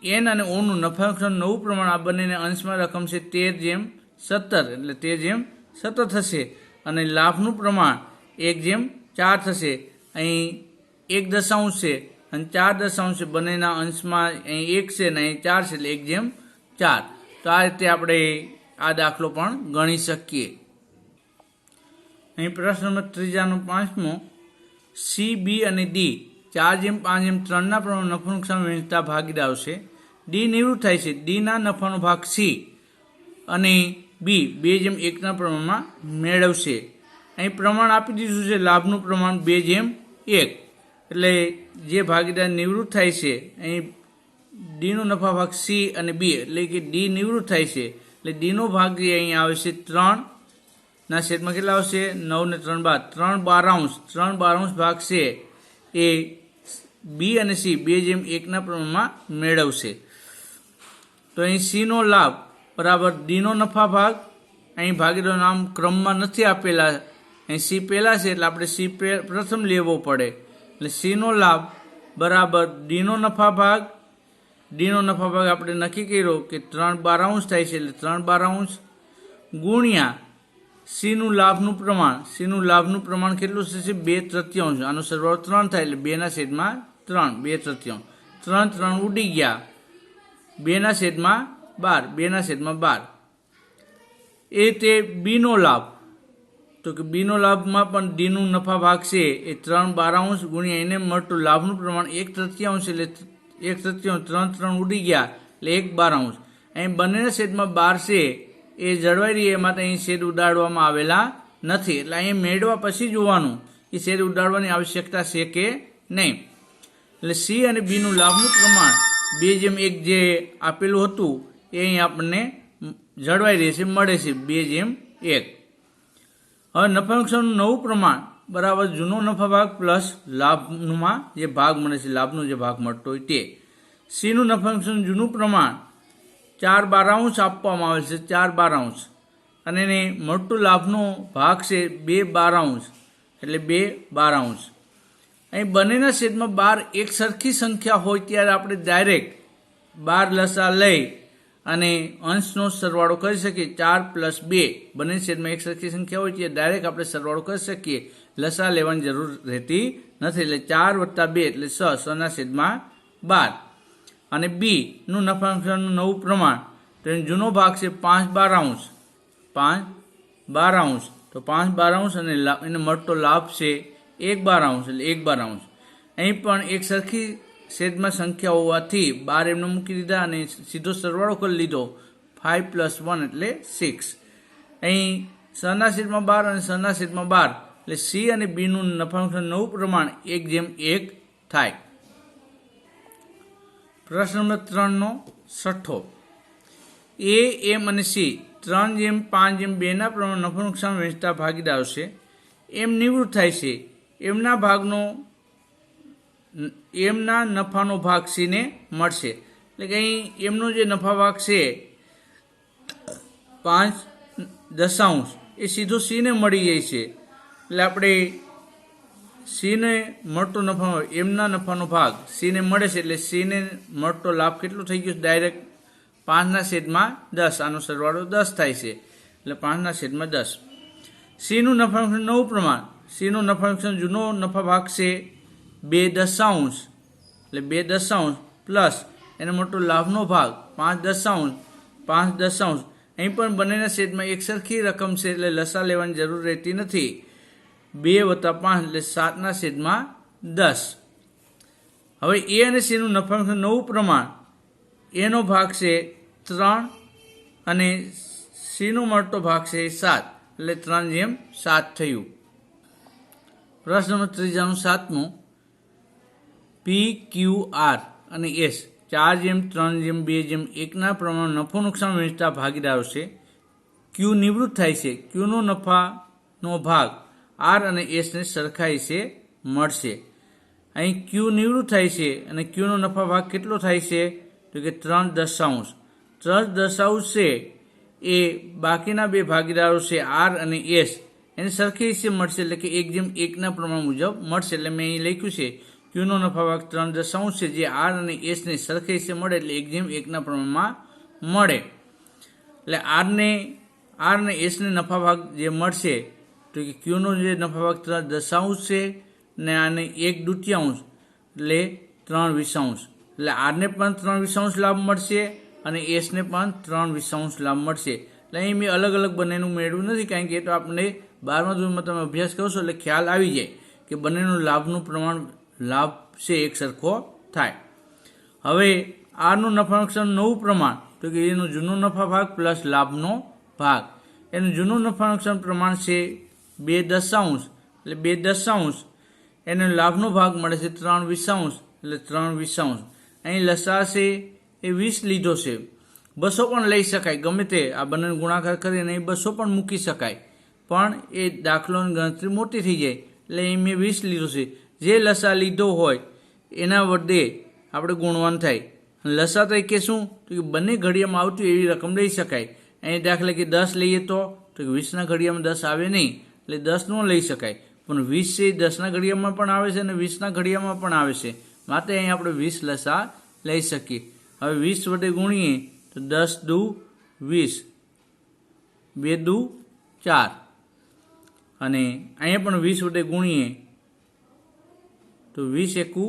એન અને ઓનું નફા નુકસાન નવું પ્રમાણ આ બંનેને અંશમાં રકમ છે 13/17 એટલે 13/17 થશે. અને લાભનું પ્રમાણ 1/4 થશે. અહીં 1 દશાંશ છે અને 4 દશાંશ છે, બંનેના અંશમાં અહીં 1 છે અને અહીં 4 છે એટલે 1/4. તો આ રીતે આપણે આ દાખલો પણ ગણી શકીએ. અહીં પ્રશ્ન નંબર 5મો, સી, બી અને ડી 4/5/3 પ્રમાણે નફો નુકસાન વહેંચતા ભાગીદારો છે. ડી નિવૃત્ત થાય છે. ડીના નફાનો ભાગ સી અને બી 2/1 પ્રમાણમાં મેળવશે. અહીં પ્રમાણ આપી દીધું છે લાભનું પ્રમાણ 2/1. એટલે જે ભાગીદાર નિવૃત્ત થાય છે અહીં ડીનો નફા ભાગ સી અને બી એટલે કે ડી નિવૃત્ત થાય છે એટલે ડીનો ભાગ જે અહીં આવે છે 3/7 કેટલા આવશે? 9 ને 3 12, 3/12 ભાગ છે એ બી અને સી 2/1 પ્રમાણમાં મેળવશે. તો અહીં સીનો લાભ બરાબર ડીનો નફા ભાગ. અહીં ભાગીદારનું નામ ક્રમમાં નથી આપેલા, અહીં સી પહેલા છે એટલે આપણે સી પ્રથમ લેવો પડે. એટલે સીનો લાભ બરાબર ડીનો નફા ભાગ. ડીનો નફા ભાગ આપણે નક્કી કર્યો કે 3/12 થાય છે એટલે 3/12 ગુણ્યા સીનું લાભનું પ્રમાણ. સીનું લાભનું પ્રમાણ કેટલું થશે? 2/3. આનો સરવાળો 3 થાય એટલે 2/3, 2/3. 3 ઉડી ગયા. 2/12, 2/12. એ તે બીનો લાભ. તો કે બીનો લાભમાં પણ ડીનું નફા ભાગ છે એ 3/12 ગુણ્યા એને મળતું લાભનું પ્રમાણ 1/3 એટલે 1/3, 3 ઉડી ગયા એટલે 1/12. અહીં બંનેના છેદમાં 12 છે એ જળવાઈ રહી એ માટે અહીં છેદ ઉડાડવામાં આવેલા નથી. એટલે અહીં મેળવા પછી જોવાનું એ છેદ ઉડાડવાની આવશ્યકતા છે કે નહીં. એટલે સી અને બીનું લાભનું પ્રમાણ 2/1 જે આપેલું હતું એ અહીં આપણને જળવાઈ રહેશે, મળે છે 2/1. હવે નફા નુકસાનનું નવું પ્રમાણ બરાબર જૂનો નફા ભાગ પ્લસ લાભમાં જે ભાગ મળે છે, લાભનો જે ભાગ મળતો હોય તે. સીનું નફા નુકસાન જૂનું પ્રમાણ 4/12 આપવામાં આવે છે, 4/12. અને એને મળતું લાભનો ભાગ છે 2/12 એટલે 2/12. અહીં બંનેના છેદમાં 12 એક સરખી સંખ્યા હોય ત્યારે આપણે ડાયરેક્ટ 12 લસા લઈ અને અંશનો સરવાળો કરી શકીએ. 4 + 2 બંને છેદમાં એક સરખી સંખ્યા હોય ત્યારે ડાયરેક્ટ આપણે સરવાળો કરી શકીએ, લસા લેવાની જરૂર રહેતી નથી. એટલે 4 + 2 એટલે 6, 6/12. અને બીનું નફા નુકસાનનું નવું પ્રમાણ તો એનો જૂનો ભાગ છે 5/12, 5/12. તો 5/12 અને એને મળતો લાભ છે 1/12 એટલે 1/12. અહીં પણ એક સરખી છેદમાં સંખ્યા હોવાથી 12 એમને મૂકી દીધા અને સીધો સરવાળો કરી લીધો. 5 + 1 એટલે 6. અહીં 6/12 અને 6/12 એટલે સી અને બીનું નફા નુકસાન નવું પ્રમાણ 1/1 થાય. પ્રશ્ન નંબર 3નો છઠ્ઠો, એ, એમ અને સી 3/5/2 પ્રમાણે નફો નુકસાન વહેંચતા ભાગીદારો છે. એમ નિવૃત્ત થાય છે. એમના નફાનો ભાગ સીને મળશે. એટલે કે અહીં એમનો જે નફા ભાગ છે 5 એ સીધો સીને મળી જાય છે. એટલે આપણે સીને મળતો નફા, એમના નફાનો ભાગ સીને મળે છે એટલે સીને મળતો લાભ કેટલો થઈ ગયો? ડાયરેક્ટ 5/10. આનો સરવાળો 10 થાય છે એટલે 5/10. સીનું નફા નુકસાન નવું પ્રમાણ. સીનો નફા નુકસાન જૂનો નફા ભાગ છે 2/10 એટલે 2/10 પ્લસ એનો મોટો લાભનો ભાગ 5/10. અહીં પણ બંનેના છેદમાં એક સરખી રકમ છે એટલે લસા લેવાની જરૂર રહેતી નથી. 2 + 5 એટલે 7/10. હવે એ અને સીનું નફા નુકસાન નવું પ્રમાણ. એનો ભાગ છે 3 અને સીનો મળતો ભાગ છે 7 એટલે 3/7 થયું. પ્રશ્ન નંબર 7મો, પી, ક્યુ, આર અને એસ 4/3/2/1 પ્રમાણે નફો નુકસાન વહેંચતા ભાગીદારો છે. ક્યુ નિવૃત્ત થાય છે. ક્યુનો નફાનો ભાગ આર અને એસને સરખાઈ છે મળશે. અહીં ક્યુ નિવૃત્ત થાય છે અને ક્યુનો નફા ભાગ કેટલો થાય છે? તો કે 3/10. 3/10 છે એ બાકીના બે ભાગીદારો છે આર અને એસ એને સરખી રીતે મળશે એટલે કે 1/1 પ્રમાણ મુજબ મળશે. એટલે મેં અહીં લખ્યું છે ક્યુનો નફા ભાગ 3/10 છે, જે આર અને એસને સરખે હિસ્સે મળે એટલે 1:1 પ્રમાણમાં મળે. એટલે આર અને એસને નફા ભાગ જે મળશે તો કે ક્યુનો જે નફા ભાગ 3/10 છે ને આને 1/2 એટલે 3/20. એટલે આરને પણ 3/20 લાભ મળશે અને એસને પણ 3/20 લાભ મળશે. એટલે અહીં મેં અલગ અલગ બંનેનું મેળવ્યું નથી, કારણ કે એ તો આપણે 12મા ધોરણમાં તમે અભ્યાસ કરશો એટલે ખ્યાલ આવી જાય કે બંનેનું લાભનું પ્રમાણ લાભ છે એક સરખો થાય. હવે આરનું નફા નુકસાન નવું પ્રમાણ તો કે એનો જૂનો નફા ભાગ પ્લસ લાભનો ભાગ. એનું જૂનું નફા નુકસાન પ્રમાણ છે 2/10 એટલે 2/10. એને લાભનો ભાગ મળે છે 3/20 એટલે 3/20. અહીં લસા છે એ 20 લીધો છે. 200 પણ લઈ શકાય, ગમે તે આ બંનેનો ગુણાકાર કરીને અહીં 200 પણ મૂકી શકાય, પણ એ દાખલોની ગણતરી મોટી થઈ જાય એટલે અહીં મેં 20 લીધો છે. જે લસા લીધો હોય એના વડે આપણે ગુણવાનું થાય. લસા તરીકે શું તો કે બંને ઘડિયામાં આવતી એવી રકમ લઈ શકાય. અહીં દાખલા કે 10 લઈએ તો 20ના ઘડિયામાં 10 આવે નહીં એટલે 10 ન લઈ શકાય, પણ 20 છે 10ના ઘડિયામાં પણ આવે છે અને 20ના ઘડિયામાં પણ આવે છે, માટે અહીં આપણે 20 લસા લઈ શકીએ. હવે 20 વડે ગુણીએ તો 10 દુ 20, 2 દુ 4, અને અહીંયા પણ 20 વડે ગુણીએ તો 20 એકુ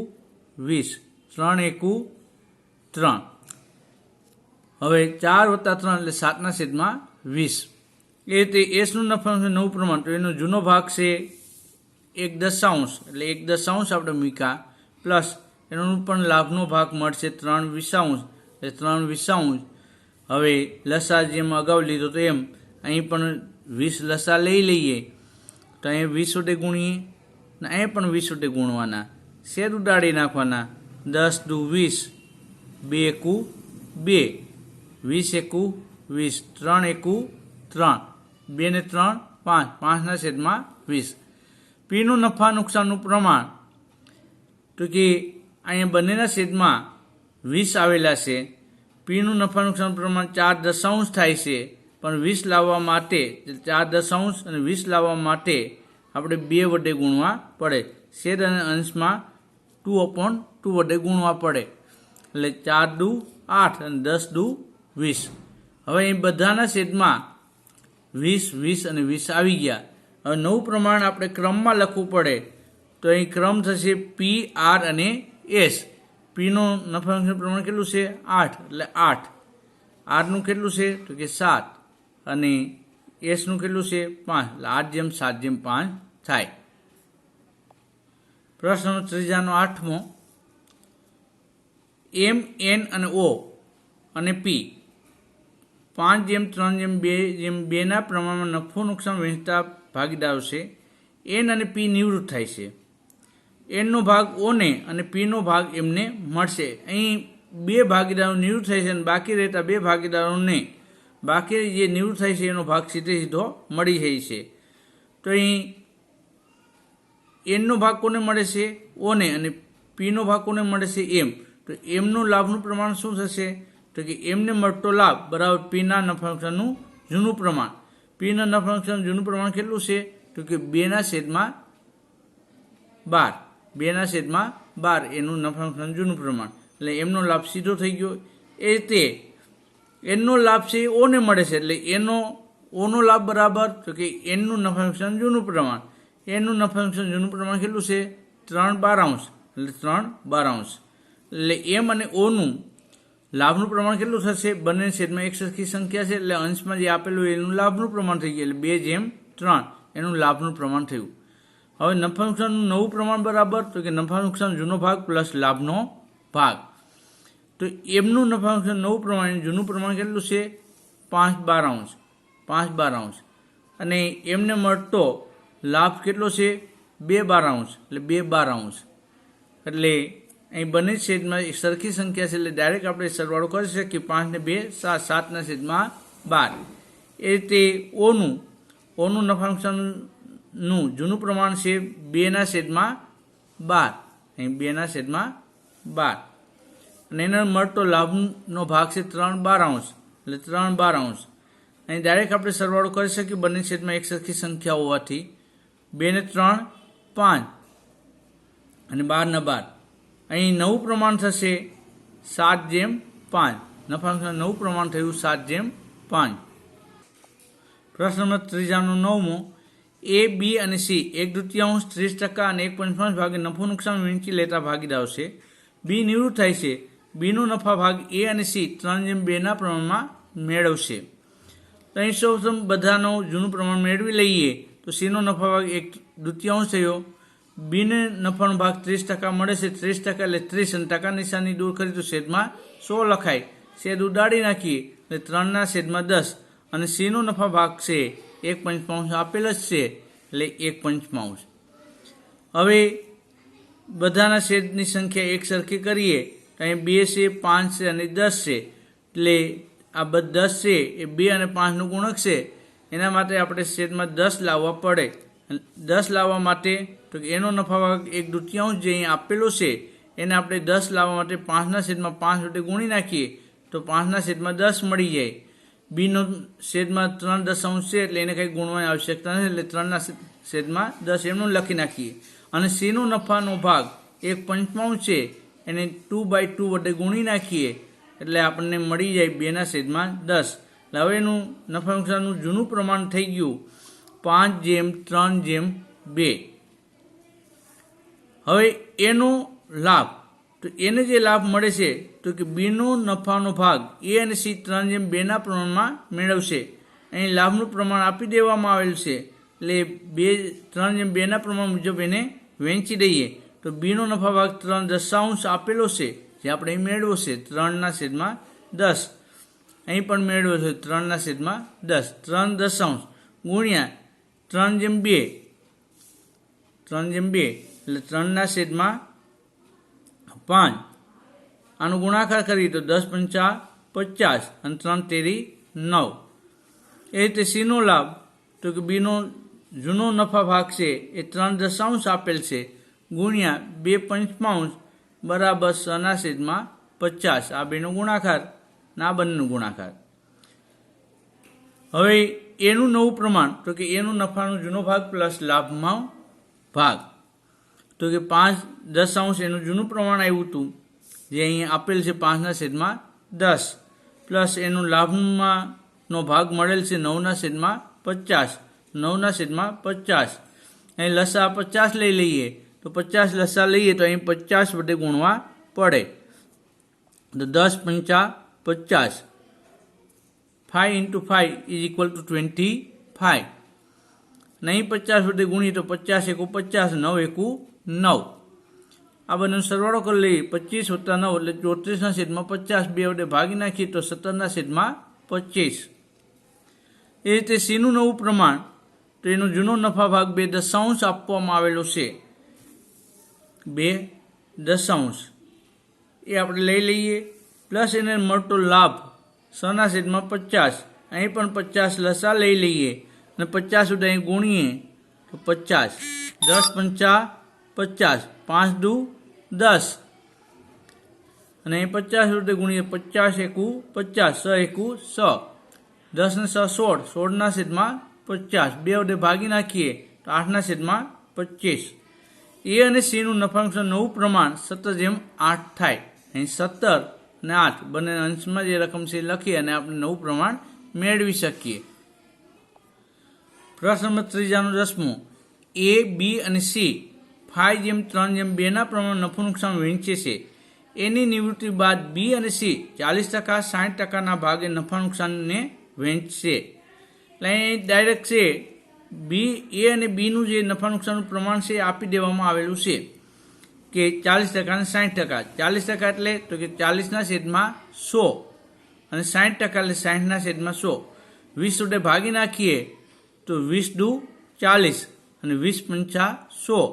20, 3 એકુ 3. હવે 4 + 3 એટલે 7/20. એ રીતે એસનું નફા નવું પ્રમાણ તો એનો જૂનો ભાગ છે 1/10 એટલે 1/10 આપણે મૂક્યા, પ્લસ એનો પણ લાભનો ભાગ મળશે 3/20 એટલે 3/20. હવે લસા જેમ અગાઉ લીધો તો એમ અહીં પણ 20 લસા લઈ લઈએ તો અહીં 20 વડે ગુણીએ ને અહીં પણ 20 વડે ગુણવાના, શેર ઉડાડી નાખવાના. 10 દુ 20, 2 એકુ 2, 20 એકુ 20, 3 એકુ 3, 2 ને 3 5, 5/20. પીનું નફા નુકસાનનું પ્રમાણ તો કે અહીંયા બંનેના છેદમાં 20 આવેલા છે. પીનું નફા નુકસાન પ્રમાણ 4/10 થાય છે, પણ 20 લાવવા માટે 4/10 અને 20 લાવવા માટે આપણે 2 વડે ગુણવા પડે. છેદ અને અંશમાં 2/2 વડે ગુણવા પડે એટલે 4 દુ 8 અને 10 દુ 20. હવે અહીં બધાના છેદમાં 20, 20 અને 20 આવી ગયા. હવે નવું પ્રમાણ આપણે ક્રમમાં લખવું પડે તો અહીં ક્રમ થશે પી, આર અને એસ. પીનું નફા નુકસાન પ્રમાણ કેટલું છે 8 એટલે 8. આરનું કેટલું છે તો કે 7 અને એસનું કેટલું છે 5 એટલે 8/7/5 થાય. પ્રશ્ન ત્રીજાનો 8મો. એમ, એન અને ઓ અને પી 5/3/2 પ્રમાણમાં નફો નુકસાન વહેંચતા ભાગીદારો છે. એન અને પી નિવૃત્ત થાય છે. એનનો ભાગ ઓને અને પીનો ભાગ એમને મળશે. અહીં 2 ભાગીદારો નિવૃત્ત થાય છે અને બાકી રહેતા 2 ભાગીદારોને બાકી જે નિવૃત્ત થાય છે એનો ભાગ સીધો મળી જાય છે. તો અહીં એનનો ભાગ કોને મળે છે ઓને અને પીનો ભાગ કોને મળે છે એમ. તો એમનું લાભનું પ્રમાણ શું થશે તો કે એમને મળતો લાભ બરાબર પીના નફા નુકસાનનું જૂનું પ્રમાણ. પીના નફા નુકસાન જૂનું પ્રમાણ કેટલું છે તો કે 2/12, 2/12 એનું નફા નુકસાન જૂનું પ્રમાણ. એટલે એમનો લાભ સીધો થઈ ગયો. એ રીતે એનનો લાભ છે એ ઓને મળે છે એટલે ઓનો લાભ બરાબર તો કે એનનું નફા નુકસાન જૂનું પ્રમાણ. એનું નફા નુકસાન જૂનું પ્રમાણ કેટલું છે 3/12 એટલે 3/12. એટલે એમ અને ઓનું લાભનું પ્રમાણ કેટલું થશે બંને છેદમાં એક સરખી સંખ્યા છે એટલે અંશમાં જે આપેલું એનું લાભનું પ્રમાણ થઈ ગયું એટલે 2/3 એનું લાભનું પ્રમાણ થયું. હવે નફા નુકસાનનું નવું પ્રમાણ બરાબર તો કે નફા નુકસાન જૂનો ભાગ પ્લસ લાભનો ભાગ. તો એમનું નફા નુકસાન નવું પ્રમાણ જૂનું પ્રમાણ કેટલું છે 5/12 અને એમને મળતો લાભ કેટલો છે 2/12 એટલે 2/12. એટલે અહીં બંને છેદમાં સરખી સંખ્યા છે એટલે ડાયરેક્ટ આપણે સરવાળો કરી શકીએ. 5 ને 2 7, 7/12. એ રીતે ઓનું નફા નુકસાનનું જૂનું પ્રમાણ છે 2/12, અહીં 2/12 અને એનો મળતો લાભનો ભાગ છે 3/12 એટલે 3/12. અહીં ડાયરેક્ટ આપણે સરવાળો કરી શકીએ બંને છેદમાં એક સરખી સંખ્યા હોવાથી. 2 ને 3 5 અને 12 ને 12 અહીં નવું પ્રમાણ થશે 7/5. નફા નુકસાન નવું પ્રમાણ થયું 7/5. પ્રશ્ન નંબર 3 એ, બી અને સી 1/2 30% અને 1.5 ભાગે નફો નુકસાન વહેંચી લેતા ભાગીદારો છે. બી નિવૃત્ત થાય છે. બીનો નફા ભાગ એ અને સી 3/2 પ્રમાણમાં મેળવશે. તો અહીં સૌપ્રથમ બધાનું જૂનું પ્રમાણ મેળવી લઈએ. તો સીનો નફા ભાગ 1/2 થયો. બીને નફાનો ભાગ 30% મળે છે. 30% એટલે 30 અને ટકા નિશાની દૂર કરી તો છેદમાં 100 લખાય. છેદ ઉડાડી નાખીએ એટલે 3/10. અને સીનો નફા ભાગ છે 1/5 આપેલ જ છે એટલે 1/5. હવે બધાના છેદની સંખ્યા એક સરખી કરીએ તો અહીં 2 છે, 5 છે અને 10 છે. એટલે આ 10 છે એ 2 અને 5નું ગુણક છે. એના માટે આપણે છેદમાં 10 લાવવા પડે. 10 લાવવા માટે તો એનો નફા ભાગ 1/2 જે અહીં આપેલો છે એને આપણે 10 લાવવા માટે 5/5 વડે ગુણી નાખીએ તો 5/10 મળી જાય. બીનો છેદમાં 3/10 છે એટલે એને કંઈ ગુણવાની આવશ્યકતા નથી એટલે 3/10 એમનું લખી નાખીએ. અને સીનો નફાનો ભાગ 1/5 છે એને 2/2 વડે ગુણી નાખીએ એટલે આપણને મળી જાય 2/10. હવે એનું નફા નુકસાનનું જૂનું પ્રમાણ થઈ ગયું 5/3/2. હવે એનો લાભ, તો એને જે લાભ મળે છે તો કે બીનો નફાનો ભાગ એ અને સી 3/2 પ્રમાણમાં મેળવશે. અહીં લાભનું પ્રમાણ આપી દેવામાં આવેલ છે એટલે 3/2 પ્રમાણ મુજબ એને વહેંચી દઈએ. તો બીનો નફા ભાગ 3/10 આપેલો છે જે આપણે અહીં મેળવ્યો છે 3/10. અહીં પણ મેળવ્યો છે 3/10. 3/10 ગુણ્યા 3/2 એટલે 3/5. આનો ગુણાકાર કરીએ તો 10×5 = 50 અને 3×3 = 9. એ રીતે સીનો લાભ તો કે બીનો જૂનો નફા ભાગ છે એ 3/10 આપેલ છે ગુણ્યા 2/5 બરાબર 6/50. આ બેનો ગુણાકાર ના બંનેનો ગુણાકાર. હવે એનું નવું પ્રમાણ તો કે એનું નફાનો જૂનો ભાગ પ્લસ લાભમાં ભાગ તો કે 5/10 એનું જૂનું પ્રમાણ આવ્યું હતું જે અહીં આપેલ છે 5/10 પ્લસ એનું લાભમાં નો ભાગ મળેલ છે 9/50. 9/50 અહીં લસા 50 લઈ લઈએ તો 50 લસા લઈએ તો અહીં 50 વડે ગુણવા પડે તો 10×5 = 50. 5 × 5 = 25. નહીં 50 વડે ગુણીએ તો 50 × 1 = 50, 9 × 1 = 9. આ બંનેનો સરવાળો કરી લઈએ 25 + 9 એટલે 34/50. 2 વડે ભાગી નાખીએ તો 17/25. એ રીતે સીનું નવું પ્રમાણ તો એનો જૂનો નફા ભાગ 2/10 આપવામાં આવેલો છે. 2/10 એ આપણે લઈ લઈએ પ્લસ એને મળતો લાભ 6/50. અહીં પણ 50 લસા લઈ લઈએ અને 50 વડે અહીં ગુણીએ તો 50. 10×5 = 50. 5×2 = 10 અને અહીં 50 વડે ગુણીએ 50 × 1 = 50. 6 × 1 = 6. 10 ને 6 = 16. 16/50. 2 વડે ભાગી નાખીએ તો 8/25. એ અને સીનું નફા નુકસાન નવું પ્રમાણ 17/8 થાય. અહીં 17 અને 8 બંને અંશમાં જે રકમ છે લખી અને આપણે નવું પ્રમાણ મેળવી શકીએ. પ્રશ્ન નંબર 10 એ, બી અને સી 5/3/2 પ્રમાણે નફો નુકસાન વહેંચે છે. એની નિવૃત્તિ બાદ બી અને સી 40%, 60%ના ભાગે નફા નુકસાનને વહેંચશે. એટલે અહીં ડાયરેક્ટ છે બી, એ અને બીનું જે નફા નુકસાનનું પ્રમાણ છે આપી દેવામાં આવેલું છે કે 40% અને 60%. 40% એટલે તો કે 40/100 અને 60% એટલે 60/100. 20 વડે ભાગી નાખીએ તો 20×2 = 40 અને 20×5 = 100.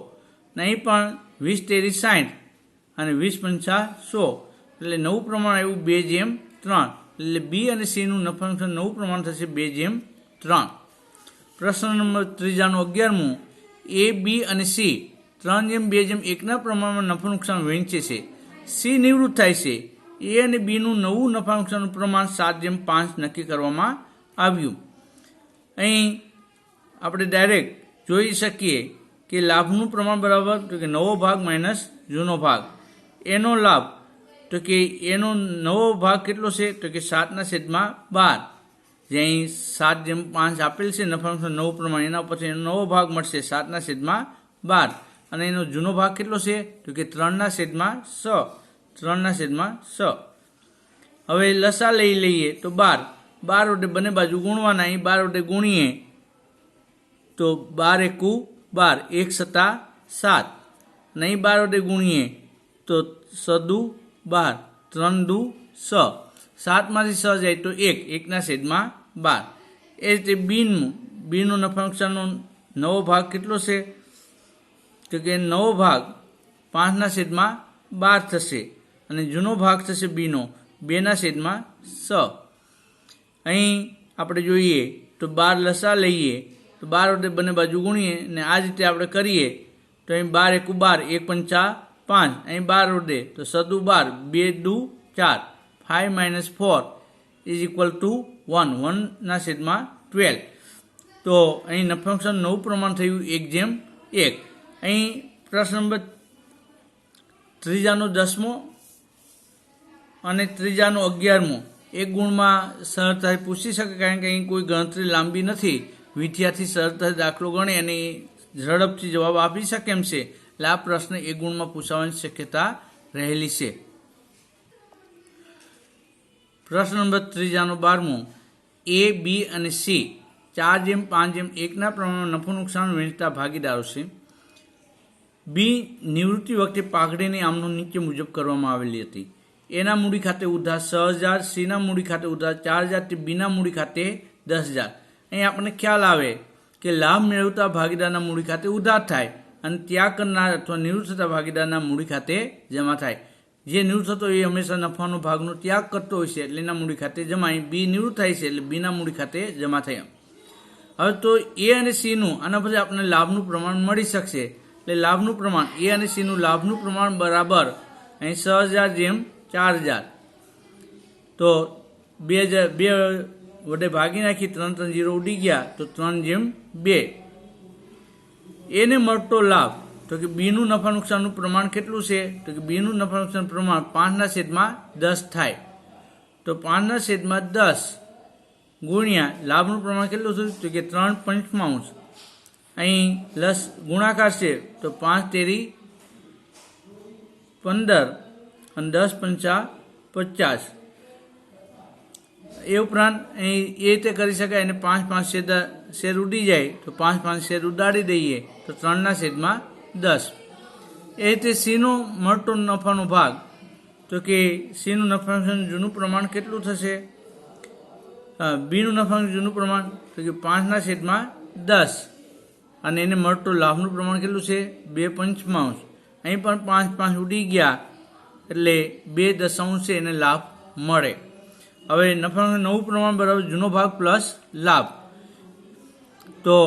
અહીં પણ 20×3 = 60 અને 20×5 = 100. એટલે નવું પ્રમાણ આવ્યું 2/3. એટલે બી અને સીનું નફા નુકસાન નવું પ્રમાણ થશે 2/3. પ્રશ્ન નંબર 11 એ, બી અને સી 3/2/1 પ્રમાણમાં નફા નુકસાન વહેંચે છે. સી નિવૃત્ત થાય છે. એ અને બીનું નવું નફા નુકસાનનું પ્રમાણ 7/5 નક્કી કરવામાં આવ્યું. અહીં આપણે ડાયરેક્ટ જોઈ શકીએ કે લાભનું પ્રમાણ બરાબર તો કે નવો ભાગ માઇનસ જૂનો ભાગ. એનો લાભ તો કે એનો નવો ભાગ કેટલો છે તો કે 7/12, જે અહીં 7/5 આપેલ છે નફાનું નવું પ્રમાણ, એના પછી એનો નવો ભાગ મળશે 7/12, અને એનો જૂનો ભાગ કેટલો છે તો કે 3/6. હવે લસા લઈ લઈએ તો 12 વડે બંને બાજુ ગુણવાના, અહીં 12 વડે ગુણીએ તો 12 એકુ 12, 1 સત્તા 7, નહીં 12 વડે ગુણીએ તો 6 દુ 12, 3 દુ 6, 7માંથી 6 જાય તો 1/12. એ રીતે બીનું નફા નુકસાનનો નવો ભાગ કેટલો છે તો કે નવો ભાગ 5/12 થશે, અને જૂનો ભાગ થશે બીનો 2/6. અહીં આપણે જોઈએ તો 12 લસા લઈએ તો 12 વડે બંને બાજુ ગુણીએ, અને આ જ રીતે આપણે કરીએ તો અહીં 12 એકુ 12, 1 પંચા 5, અહીં 12 વડે તો 6 દુ 12, 2 દુ 4, 5 - 4 = 1, 1/12. તો અહીં નફા નુકસાન નવું પ્રમાણ થયું 1/1. અહીં પ્રશ્ન નંબર ત્રીજાનો 10મો અને ત્રીજાનો 11મો એક ગુણમાં સરળતાથી પૂછી શકે, કારણ કે અહીં કોઈ ગણતરી લાંબી નથી, વિદ્યાર્થી સરળતાથી દાખલો ગણે અને ઝડપથી જવાબ આપી શકે એમ છે, એટલે આ પ્રશ્ન એક ગુણમાં પૂછાવાની શક્યતા રહેલી છે. પ્રશ્ન નંબર ત્રીજાનો 12મો, A, B અને C 4/5/1 પ્રમાણમાં નફો નુકસાન વહેંચતા ભાગીદારો છે. બી નિવૃત્તિ વખતે પાઘડીની આમનો નીચે મુજબ કરવામાં આવેલી હતી. એના મૂડી ખાતે ઉધાર 6,000, સીના મૂડી ખાતે ઉધાર 4,000, તે બીના મૂડી ખાતે 10,000. અહીં આપણને ખ્યાલ આવે કે લાભ મેળવતા ભાગીદારના મૂડી ખાતે ઉધાર થાય અને ત્યાગ કરનાર અથવા નિવૃત્ત થતા ભાગીદારના મૂડી ખાતે જમા થાય. જે નિવૃત્ત થતો એ હંમેશા નફાનો ભાગનો ત્યાગ કરતો હોય છે, એટલે એના મૂડી ખાતે જમા. અહીં બી નિવૃત્ત થાય છે એટલે બીના મૂડી ખાતે જમા થયા. હવે તો એ અને સીનું આના પછી આપણને લાભનું પ્રમાણ મળી શકશે, એટલે લાભનું પ્રમાણ એ અને સીનું લાભનું પ્રમાણ બરાબર અહીં 6,000/4,000. તો 2 વડે ભાગી નાખી, 3 3 0 ઉડી ગયા તો 3/2. એને મળતો લાભ તો કે બીનું નફા નુકસાનનું પ્રમાણ કેટલું છે તો કે બીનું નફા નુકસાન પ્રમાણ 5/10 થાય. તો 5/10 ગુણ્યા લાભનું પ્રમાણ કેટલું થયું તો કે 3/5. અહીં ગુણાકાર છે તો 5 તેરી 15 અને 10 પંચા 50. એ ઉપરાંત અહીં એ રીતે કરી શકાય, અને 5 શેર ઉડી જાય તો 5 શેર ઉડાડી દઈએ તો 3/10. એ રીતે સીનો મળતો નફાનો ભાગ તો કે સીનું નફા નુકસાનનું જૂનું પ્રમાણ કેટલું થશે, બીનું નફાનું જૂનું પ્રમાણ તો કે 5/10, અને એને મળતો લાભનું પ્રમાણ કેટલું છે 2/5. અહીં પણ 5 ઉડી ગયા એટલે 2 છે એને લાભ મળે. હવે નફાનું નવું પ્રમાણ બરાબર જૂનો ભાગ પ્લસ લાભ. તો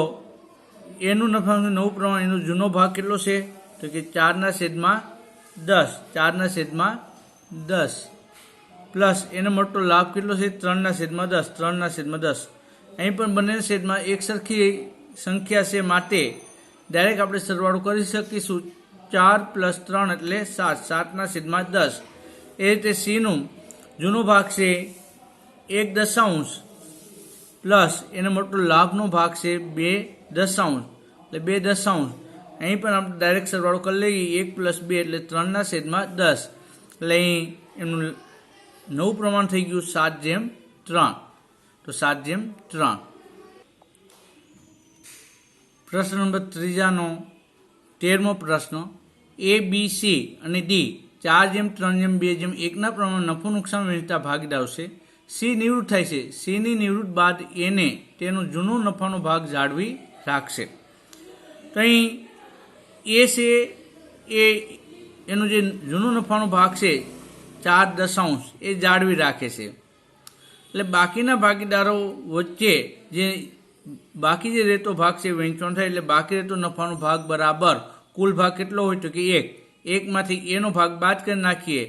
એનું નફાનું નવું પ્રમાણ એનો જૂનો ભાગ કેટલો છે તો કે 4/10 પ્લસ એને મળતો લાભ કેટલો છે 3/10. અહીં પણ બંને છેદમાં એક સરખી સંખ્યા છે, માટે ડાયરેક્ટ આપણે સરવાળો કરી શકીશું. 4 + 3 એટલે 7/10. એ રીતે સીનું જૂનો ભાગ છે 1/10 પ્લસ એને મળતો લાભનો ભાગ છે 2/10 એટલે 2/10. અહીં પણ આપણે ડાયરેક્ટ સરવાળો કરી લઈએ, 1 + 2 એટલે 3/10. એટલે અહીં એમનું નવું પ્રમાણ થઈ ગયું 7/3. તો 7/3. પ્રશ્ન નંબર ત્રીજાનો 13મો પ્રશ્ન, A, B, C અને D 4/3/2/1 પ્રમાણમાં નફો નુકસાન વહેંચતા ભાગીદારો છે. સી નિવૃત્ત થાય છે. સીની નિવૃત્ત બાદ એને તેનો જૂનો નફાનો ભાગ જાળવી રાખશે. તો અહીં એ છે એ એનો જે જૂનો નફાનો ભાગ છે 4/10 એ જાળવી રાખે છે. એટલે બાકીના ભાગીદારો વચ્ચે બાકી જે રહેતો ભાગ છે વહેંચવાનો થાય, એટલે બાકી રહેતો નફાનો ભાગ બરાબર કુલ ભાગ કેટલો હોય તો કે 1 માંથી એનો ભાગ બાદ કરી નાખીએ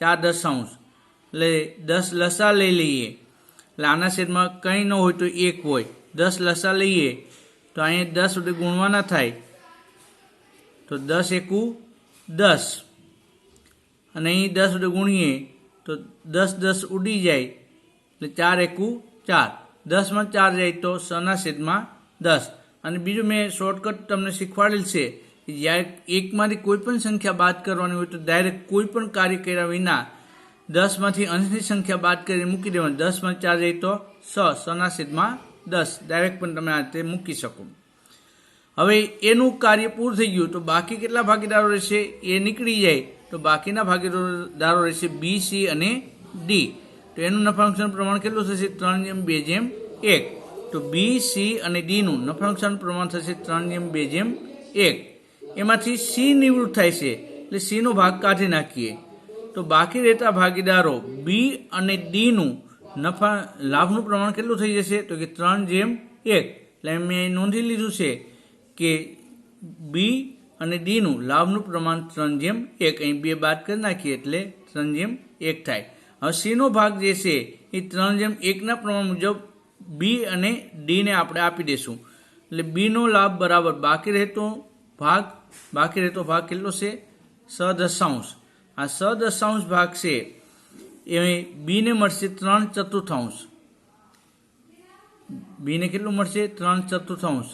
4/10, એટલે 10 લસા લઈ લઈએ. એટલે આના છેદમાં કંઈ ન હોય તો 1 હોય. 10 લસા લઈએ તો અહીંયા 10 વડે ગુણવાના થાય તો 10 એકુ 10. અને અહીં 10 વડે ગુણીએ તો 10 ઉડી જાય એટલે 4 એકુ 4, 10માં 4 જાય તો 6/10. અને બીજું મેં શોર્ટકટ તમને શીખવાડેલ છે કે જ્યારે એકમાંથી કોઈ પણ સંખ્યા બાદ કરવાની હોય તો ડાયરેક્ટ કોઈ પણ કાર્ય કર્યા વિના 10માંથી અંશની સંખ્યા બાદ કરીને મૂકી દેવાની. 10માં 4 જાય તો 6/10 ડાયરેક્ટ પણ તમે આ રીતે મૂકી શકો. હવે એનું કાર્ય પૂરું થઈ ગયું તો બાકી કેટલા ભાગીદારો રહેશે એ નીકળી જાય તો બાકીના ભાગીદારો રહેશે બી, સી અને ડી. તો એનું નફાનુકસાન પ્રમાણ કેટલું થશે? 3:2:1. તો બી, સી અને ડીનું નફાનુકસાન પ્રમાણ થશે 3:2:1. એમાંથી સી નિવૃત્ત થાય છે એટલે સીનો ભાગ કાઢી નાખીએ તો બાકી રહેતા ભાગીદારો બી અને ડીનું લાભનું પ્રમાણ કેટલું થઈ જશે? તો કે 3:1. એટલે મેં નોંધી લીધું છે કે બી અને ડીનું લાભનું પ્રમાણ 3:1. અહીં 2 બાદ કરી નાખીએ એટલે 3:1 થાય. હવે સીનો ભાગ જે છે એ 3:1ના પ્રમાણ મુજબ બી અને ડીને આપણે આપી દઈશું. એટલે બીનો લાભ બરાબર બાકી રહેતો ભાગ કેટલો છે? 6/10. આ 6/10 ભાગ છે એ બીને મળશે 3/4. બીને કેટલું મળશે? 3/4.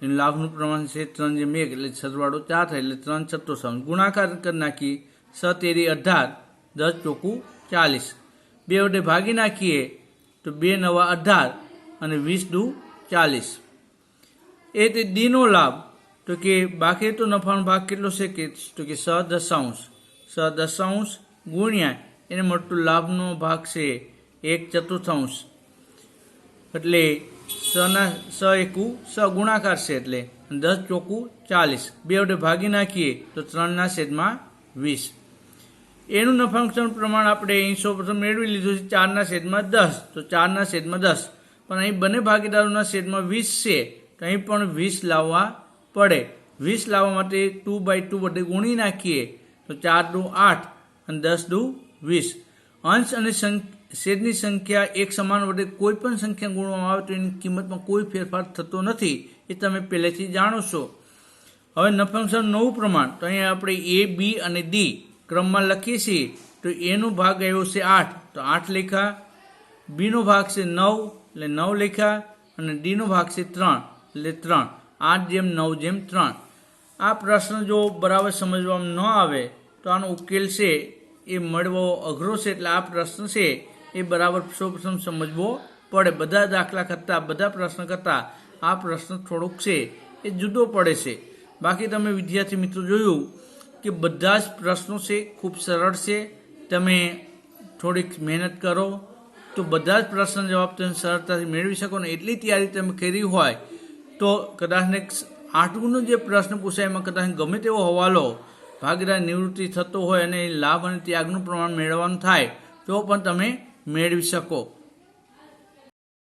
એનું લાભનું પ્રમાણ છે 3:1 એટલે સરવાળો 4 થાય એટલે 3/4. ગુણાકાર કરી નાખીએ 6×3 18, 10 ચોકું 40. 2 વડે ભાગી નાખીએ તો 2 9 18 અને 20 દુ 40. એ તે ડીનો લાભ તો કે બાકી તો નફાનો ભાગ કેટલો છે કે તો કે 6/10 ગુણ્યા એને મળતું લાભનો ભાગ છે 1/4. એટલે 6 એકુ 6 ગુણાકાર છે એટલે 10 ચોકું 40. 2 વડે ભાગી નાખીએ તો 3/20. એનું નફાનુકસાન પ્રમાણ આપણે અહીં સૌપ્રથમ મેળવી લીધું છે 4/10. તો 4/10 પણ અહીં બંને ભાગીદારોના છેદમાં 20 છે તો અહીં પણ 20 લાવવા પડે. 20 લાવવા માટે 2/2 વડે ગુણી નાખીએ તો 4 દુ 8 અને 10 દુ 20. અંશ અને છેદની સંખ્યા એક સમાન વડે કોઈ પણ સંખ્યા ગુણવામાં આવે તો એની કિંમતમાં કોઈ ફેરફાર થતો નથી એ તમે પહેલેથી જાણો છો. હવે નફાનુકસાન નવું પ્રમાણ તો અહીંયા આપણે એ, બી અને ડી ક્રમમાં લખીએ છીએ તો એનો ભાગ આવ્યો છે 8 તો 8 લખ્યા, બીનો ભાગ છે 9 એટલે 9 લખ્યા અને ડીનો ભાગ છે 3 એટલે 3. 8:9:3. આ પ્રશ્ન જો બરાબર સમજવામાં ન આવે તો આનો ઉકેલ છે એ મળવો અઘરો છે. એટલે આ પ્રશ્ન છે એ બરાબર સૌપ્રથમ સમજવો પડે. બધા દાખલા કરતાં બધા પ્રશ્ન કરતાં આ પ્રશ્ન થોડોક છે એ જુદો પડે છે. બાકી તમે વિદ્યાર્થી મિત્રો જોયું કે બધા જ પ્રશ્નો છે ખૂબ સરળ છે. તમે થોડીક મહેનત કરો તો બધા જ પ્રશ્ન જવાબ તમે સરળતાથી મેળવી શકો ને એટલી તૈયારી તમે કરી હોય તો કદાચને 8મુંનો જે પ્રશ્ન પૂછાય એમાં કદાચ ગમે તેવો હવાલો ભાગીદાર નિવૃત્તિ થતો હોય અને લાભ અને ત્યાગનું પ્રમાણ મેળવવાનું થાય તો પણ તમે મેળવી શકો.